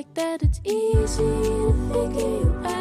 like that it's easy to figure you out.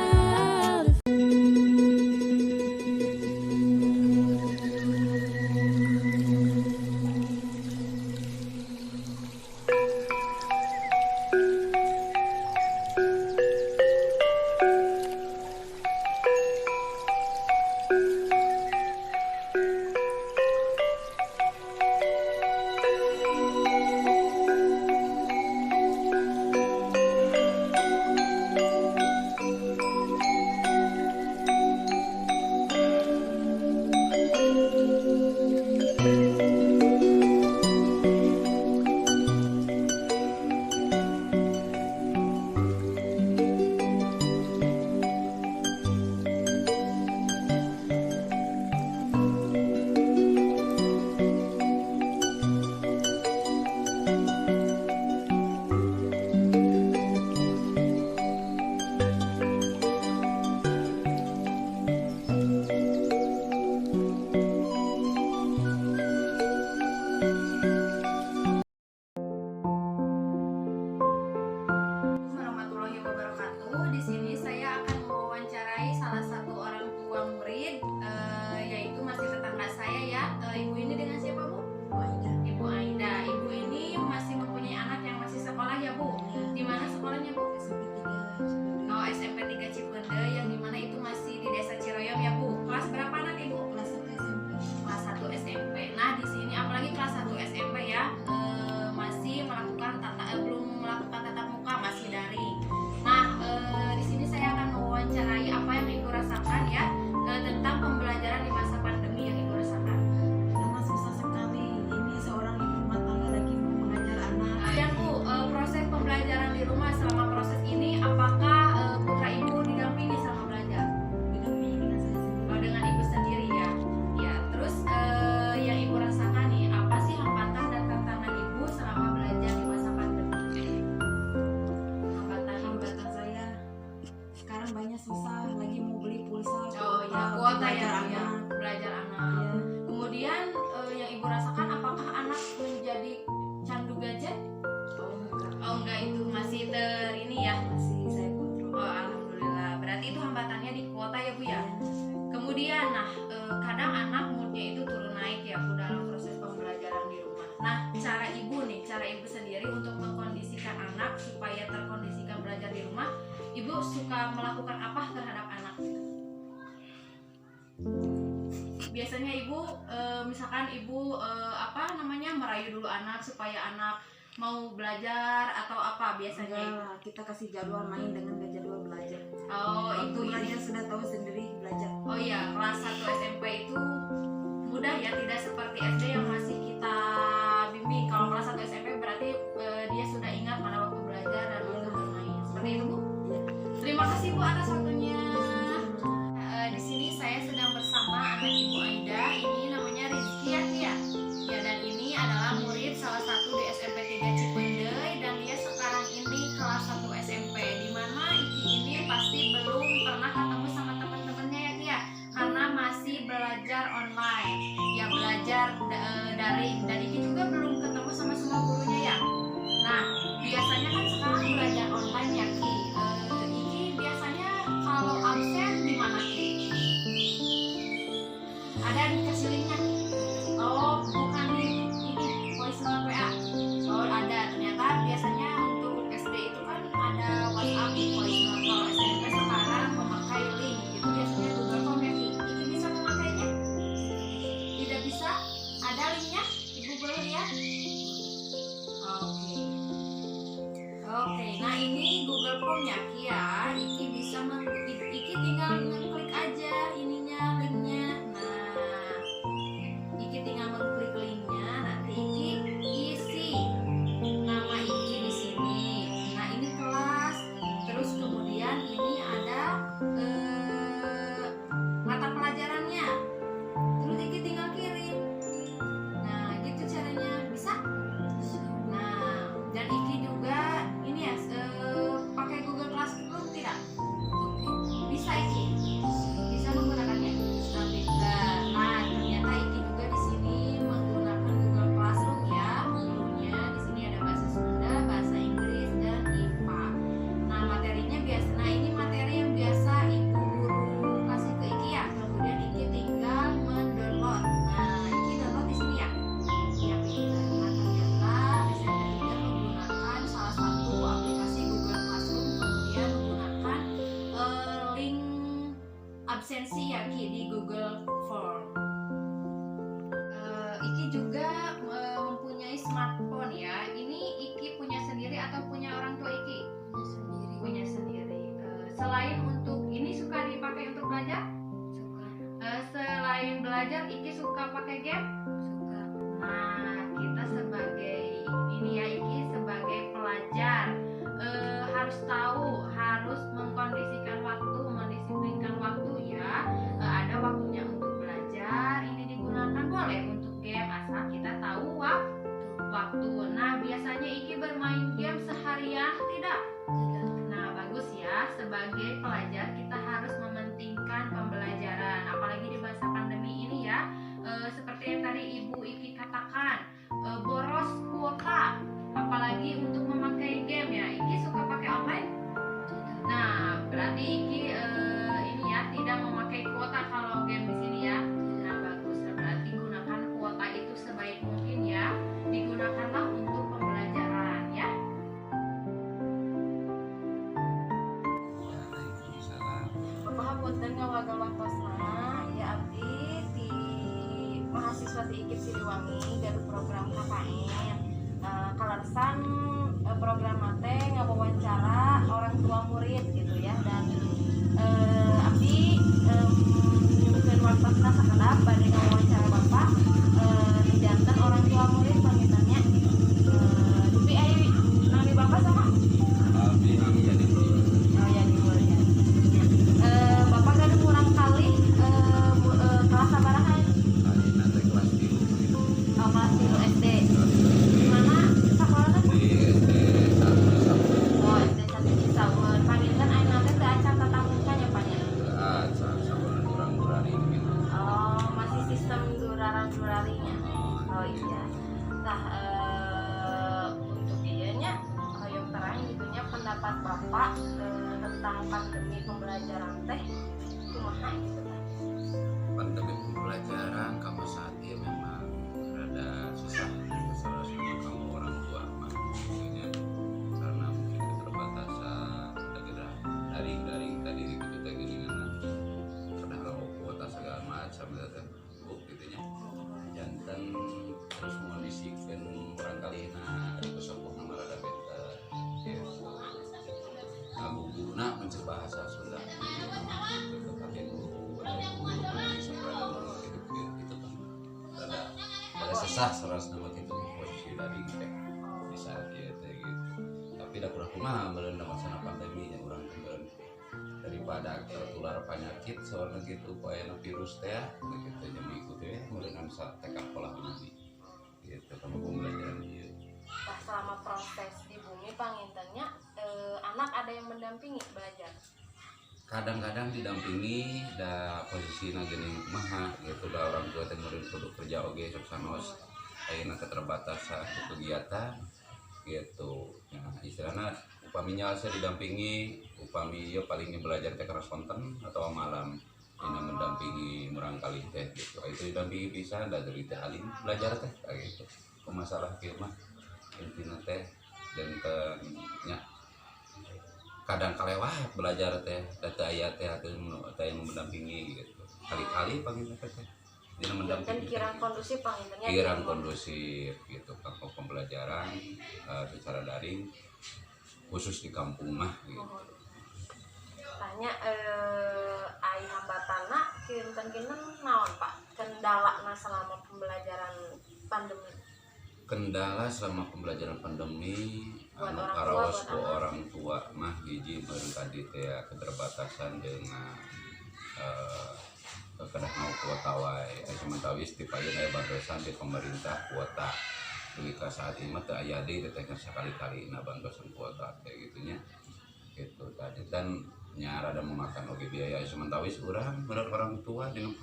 Warahmatullahi wabarakatuh. Di sini saya akan mewawancarai salah satu orang tua murid, yaitu masih tetangga saya ya. Ibu ini dengan siapa, Bu? Ibu Aida. Ibu ini masih mempunyai anak yang masih sekolah ya, Bu? Di mana sekolahnya, Bu? Oh, SMP 3 Cipende, yang dimana itu masih di Desa Ciroyom ya, Bu. Kelas berapa anak Ibu? Kelas 1 SMP. Kelas 1 SMP. Nah, di sini apalagi kelas 1 SMP ya, masih melakukan belum melakukan tatap muka, masih daring. Nah, di sini saya akan mewawancarai apa yang Ibu rasakan ya, tentang pembelajaran di masa pandemi yang Ibu rasakan. Sangat susah sekali. Ini seorang ibu rumah tangga lagi mau mengajar anak. Dan Bu, proses pembelajaran di rumah selama proses ini, apakah putra Ibu didampingi sama belajar? Didampingi dengan saya sendiri. Oh, dengan Ibu sendiri ya. Ya, terus yang Ibu rasakan nih, apa sih hambatan dan tantangan Ibu selama belajar di masa pandemi? Hambatan saya sekarang banyak susah. Lagi mau beli pulsa. Oh ya, kuota ya, belajar ya, anak. belajar anak. Iya. Kemudian yang Ibu rasakan, apakah anak menjadi candu gadget? Oh enggak. Oh enggak, itu masih ini ya. Masih saya kontrol. Oh, alhamdulillah. Berarti itu hambatannya di kuota ya, Bu ya. Kemudian kadang anak moodnya itu turun naik ya, Bu, dalam proses pembelajaran di rumah. Nah, cara Ibu sendiri untuk mengkondisikan anak supaya terkondisikan belajar di rumah, Ibu suka melakukan apa terhadap anak? Biasanya Ibu misalkan Ibu merayu dulu anak supaya anak mau belajar atau apa biasanya Ibu? Enggak, kita kasih jadwal main dengan jadwal belajar. Oh, Waktu itu belajar sudah tahu sendiri belajar. Oh iya, kelas 1 SMP itu mudah ya, tidak seperti SD yang masih kita bimbing. Kalau kelas 1 SMP berarti dia sudah ingat mana waktu belajar dan waktu bermain. Seperti itu, Bu? Iya. Terima kasih, Bu, atas waktunya. Di sini saya sedang bersama anak Ibu Aida. Ini namanya Rizky ya, Kia. Ya, dan ini adalah murid salah satu di SMP 3 Cipende, dan dia sekarang ini kelas 1 SMP. Di mana Iki ini pasti belum pernah ketemu sama teman-temannya ya, Kia, karena masih belajar online. Ya, belajar daring, dan Iki juga belum ketemu sama semua gurunya ya. Nah, biasanya kan sekarang belajar online ya, Ki. Iki biasanya kalau absen di mana, Ki? Ada dikasih linknya? Oh, bukan di ini voice note WA. Oh, ada. Ternyata biasanya untuk SD itu kan ada WhatsApp voice note. Kalau SMP sekarang memakai link. Itu biasanya Google Form ya, Ki. Iki bisa memakainya? Tidak bisa? Ada linknya di Google ya? Oke. Oke, nah ini Google Form ya, Ki ya. Iki bisa Iki tinggal mengklik aja ininya, linknya. Nah, Iki tinggal mengklik linknya. Nanti Iki isi nama Iki di sini. Nah, ini kelas. Terus kemudian ini ada mata pelajarannya. Terus Iki tinggal kirim. Nah, gitu caranya. Bisa? Nah, dan Iki juga ini ya pakai Google Classroom tidak? Bisa Iki. dan ngawagalakosna ya abdi di mahasiswa di IKIP Siliwangi gaduh program KKN. Kalarsan program teh ngawawancara orang tua murid gitu ya, dan abdi nyugukeun wartosna sakedap bade ngawawancara bapak di janten orang tua murid pamitannya. Tapi ayo nami bapak sama Abi kami jadi oh ya di luar ya. Bapak gaduh kurang kali kelas sabaraha ya? tadi nanti kelas 3 gitu. Oh, kelas 3 SD. Di mana sekolahnya? Di SD 1 Oh, SD 1 Cisaweun. Panginten ayeuna teh teu acan tatap muka nya Pak nya. sama kurang-kurang ini gitu. Oh, masih sistem durarang-durarinya. Oh iya. Nah, untuk ianya hoyong terang gitunya pendapat Bapak tentang pandemi pembelajaran teh kumaha gitu kan. Pandemi pembelajaran kamu saat ini memang rada susah salah sama kamu orang tua mah tentunya karena mungkin keterbatasan dari tadi gitu teh gini padahal kuota segala macam gitu nya jantan terus mengondisikan orang kali di kesepuh nama rada benta gitu guna mencari bahasa Sunda gitu pakai guru bisa berada gitu kan ada sesah seras nama gitu posisi dari di saat gitu tapi dah kurang kumaha meureun masalah pandemi nya urang teh daripada tertular penyakit soalnya gitu poena virus teh gitu nya mengikuti meureun asa tekak pola ini gitu kamu pembelajaran ieu. Nah, selama proses di bumi pangintennya anak ada yang mendampingi belajar. Kadang-kadang didampingi da posisina geuning kumaha gitu da orang tua teh meureun kudu kerja oge sok sanos ayeuna keterbatasan ku kegiatan gitu. Nah, istilahna upaminya saya didampingi upami ieu palingnya belajar teh keras konten atau malam ini mendampingi murangkali teh gitu. Itu didampingi pisan da dari teh alim belajar teh kayak gitu. Ku masalah kieu mah intina teh janten nya kadang kalewat belajar teh data ayat teh atau yang mendampingi gitu kali-kali panggil teh dia Dan mendampingi kirang kondusif pangintennya. kirang kondusif gitu kalau pembelajaran secara daring khusus di kampung mah gitu. Tanya ai hambatana kinten-kinten naon Pak kendalana selama pembelajaran pandemi. Kendala selama pembelajaran pandemi Buat anu orang tua, karaos buat ku anak. orang tua mah hiji meureun tadi teh ya, keterbatasan dengan kedah mau kuota wae sementawis ti payeun aya bantuan di pemerintah kuota ketika saat ini mah teu aya deui teh sekali-kali bantuan kuota kayak gitunya gitu tadi dan nya rada memakan oge biaya sementawis urang menurut orang tua dengan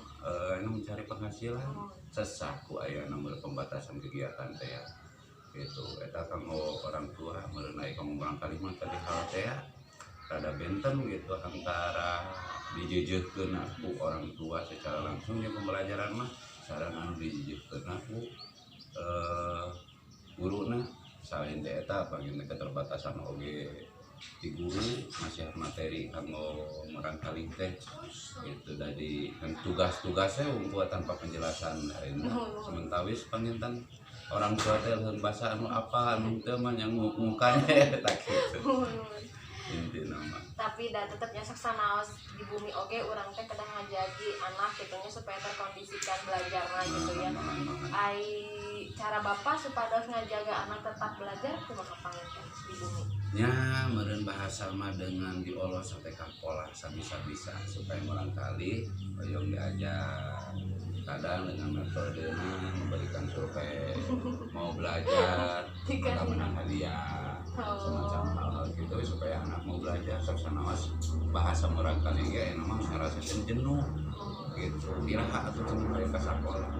mencari penghasilan sesaku aya nomor pembatasan kegiatan teh ya gitu eta kanggo orang tua meunai kanggo urang kalimat tadi hal teh rada benten gitu antara dijejeukeun aku orang tua secara langsung di pembelajaran mah sarana dijejeukeun aku guruna salin teh eta panggilna keterbatasan oge di guru masih materi kanggo murangkali teh gitu dari kan tugas-tugasnya buat tanpa penjelasan sementawis panginten orang tua teh bahasa anu apa anu teh mah yang mukanya tak gitu inti nama Tapi da tetep nyasek sanaos di bumi oge urang teh kedah ngajagi anak kitunya supaya terkondisikan belajarna gitu ya. Ai cara Bapak supados ngajaga anak tetap belajar kumaha panginten di bumi. nya meureun bahasa mah dengan diolos sampai ka pola sabisa-bisa supaya murangkali hoyong diajar kadang dengan metode memberikan survei mau belajar maka menang hadiah semacam hal gitu supaya anak mau belajar sanaos bahasa murangkali ge emang ngarasakeun jenuh gitu iraha atuh cenah aya ka sakola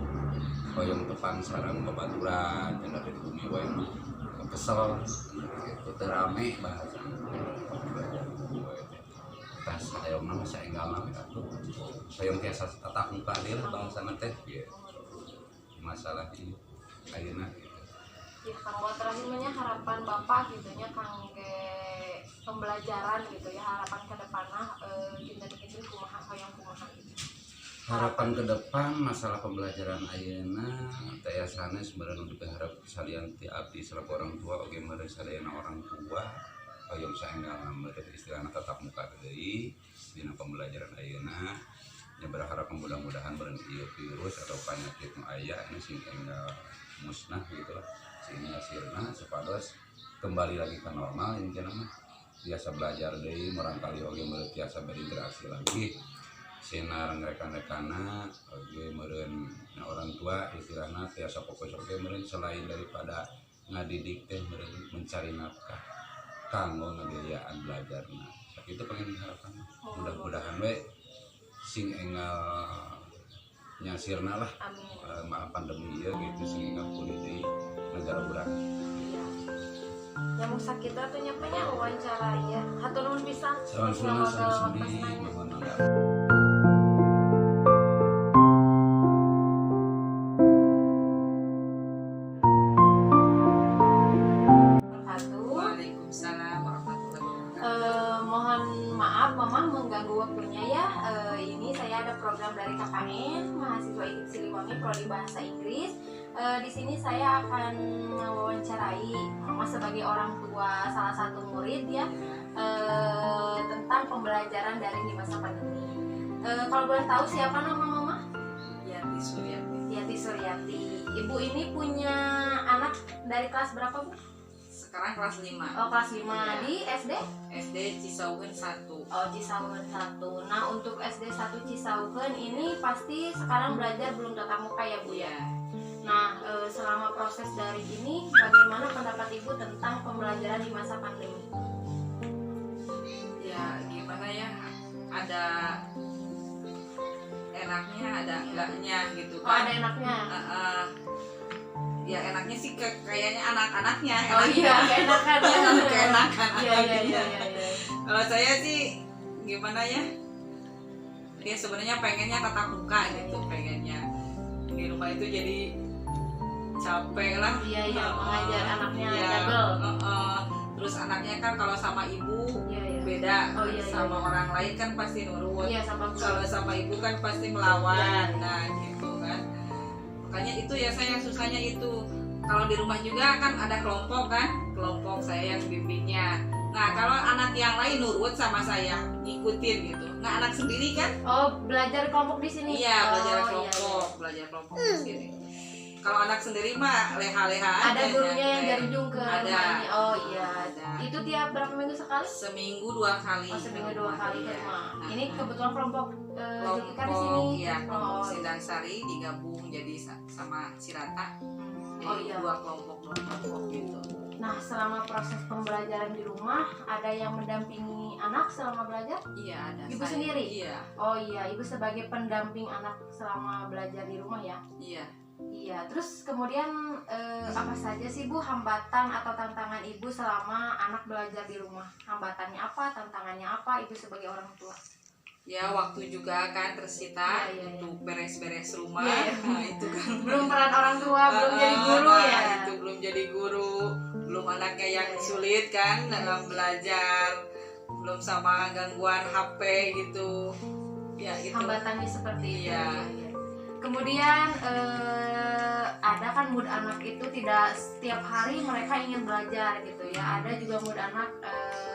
hoyong tepang sareng babaturan cenah di bumi wae mah kesel gitu terame bahasa tas ayo mah saya enggak mah atuh hoyong tiasa tatap muka deui lah bahasa teh gitu masalah ini ayeuna gitu Ya Kang terakhirnya harapan Bapak gitunya kangge pembelajaran gitu ya, harapan ke depannya dinten kitu kumaha hoyong kumaha gitu. Harapan ke depan masalah pembelajaran ayeuna teh sanes sebenarnya untuk harap salian ti abdi selaku orang tua oge meureun sadayana orang tua hoyong saenggal meureun istilahna tatap muka deui dina pembelajaran ayeuna. Ya berharap mudah-mudahan beren ieu virus atau penyakit nu aya ini sing enggal musnah gitu lah sehingga sirna supados kembali lagi ke normal ini mah biasa belajar deui murangkali oge meureun biasa berinteraksi lagi sinar rekan-rekana oge meureun orang tua istilahna tiasa fokus oge meureun selain daripada ngadidik teh meureun mencari nafkah kanggo ngabiayaan belajarna sakitu pengen diharapkan mudah-mudahan we sing enggal nyasirna lah maaf pandemi ieu gitu sing enggal pulih di negara urang. Ya mau sakit tuh nyapanya wawancara ya. Hatur nuhun pisan. Salam sandi mohon maaf. Waalaikumsalam warahmatullahi wabarakatuh. Mohon maaf Mama mengganggu waktunya ya. Ini saya ada program dari KKN mahasiswa IKIP Siliwangi prodi bahasa Inggris. Di sini saya akan mewawancarai Mama sebagai orang tua salah satu murid ya tentang pembelajaran daring di masa pandemi. Kalau boleh tahu siapa nama Mama? Yati Suryati. Yati Suryati. Ibu ini punya anak dari kelas berapa Bu? Sekarang kelas 5. Oh kelas 5 di SD? SD Cisaukeun 1. Oh Cisaukeun 1. Nah untuk SD 1 Cisaukeun ini pasti sekarang belajar belum tatap muka ya Bu ya? Nah, selama proses dari ini, bagaimana pendapat Ibu tentang pembelajaran di masa pandemi? Ya, gimana ya? Ada enaknya, ada enggaknya gitu Oh, kan. ada enaknya? Ya enaknya sih kayaknya anak-anaknya. Oh iya, keenakan. Keenakan. Iya. Kalau saya sih gimana ya? Ya sebenarnya pengennya tatap muka gitu, pengennya. Di rumah itu jadi capek lah. Iya, mengajar anaknya Iya, double. terus anaknya kan kalau sama ibu Iya. beda, Oh, iya, sama orang lain kan pasti nurut. Iya, sama Kalau sama ibu kan pasti melawan. Iya. Nah gitu kan. Makanya itu ya saya susahnya itu. Kalau di rumah juga kan ada kelompok kan, kelompok saya yang bimbingnya. Nah kalau anak yang lain nurut sama saya, ngikutin gitu. Nah anak sendiri kan? Oh, belajar kelompok di sini? Iya, belajar Oh, kelompok, belajar kelompok di sini. Kalau anak sendiri mah leha-leha aja. Ada gurunya yang kayak- jarjung ke ada. rumahnya? Oh iya. Ada. Itu tiap berapa minggu sekali? Seminggu 2 kali. Oh, seminggu 2 kali ke Iya. rumah. Nah, Ini kebetulan kelompok Zulfikar di sini. kelompok ya, Oh, kelompok Sindang Sari digabung jadi sama Cirata. Jadi Oh iya. 2 kelompok gitu. Nah, selama proses pembelajaran di rumah, ada yang mendampingi anak selama belajar? Iya, ada. Ibu saya. sendiri? Iya, Oh iya, Ibu sebagai pendamping anak selama belajar di rumah ya? iya. Iya, terus kemudian apa saja sih Bu hambatan atau tantangan Ibu selama anak belajar di rumah? Hambatannya apa, tantangannya apa Ibu sebagai orang tua? Ya, waktu juga kan tersita Iya. untuk beres-beres rumah. Iya. Nah, itu kan Belum peran orang tua, belum jadi guru Nah, ya? itu belum jadi guru, belum anaknya yang sulit kan dalam belajar, belum sama gangguan HP gitu. Ya, itu. Hambatannya seperti itu. Iya. Iya. Kemudian ada kan mood anak itu tidak setiap hari mereka ingin belajar gitu ya. Ada juga mood anak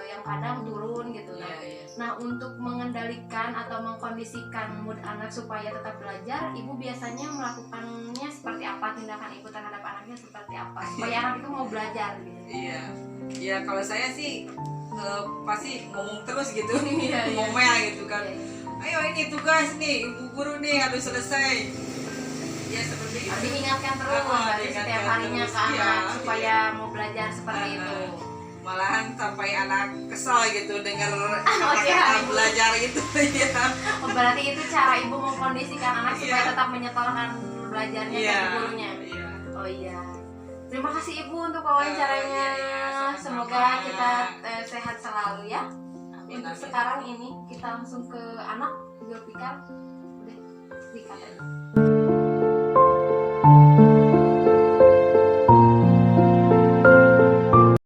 yang kadang turun gitu ya. Iya. Nah, untuk mengendalikan atau mengkondisikan mood anak supaya tetap belajar, Ibu biasanya melakukannya seperti apa? Tindakan Ibu terhadap anaknya seperti apa? Supaya anak itu mau belajar gitu. Iya. Ya kalau saya sih pasti ngomong terus gitu. Iya. Ngomel gitu kan. Iya. Ayo ini tugas nih, ibu guru nih harus selesai. Ya seperti itu. Diingatkan terus berarti diingatkan setiap harinya terus. ke anak Iya, supaya mau belajar seperti itu. Malahan sampai anak kesel gitu dengar iya, kata-kata Ibu. belajar itu ya. Oh, berarti itu cara Ibu mengkondisikan anak supaya Iya. tetap menyetorkan belajarnya Iya. ke gurunya. Iya. Oh iya. Terima kasih Ibu untuk wawancaranya. Iya, sama-sama. Semoga kita sehat selalu ya. Amin, Untuk amin. sekarang ini kita langsung ke anak Zulfikar. Udah dikat aja.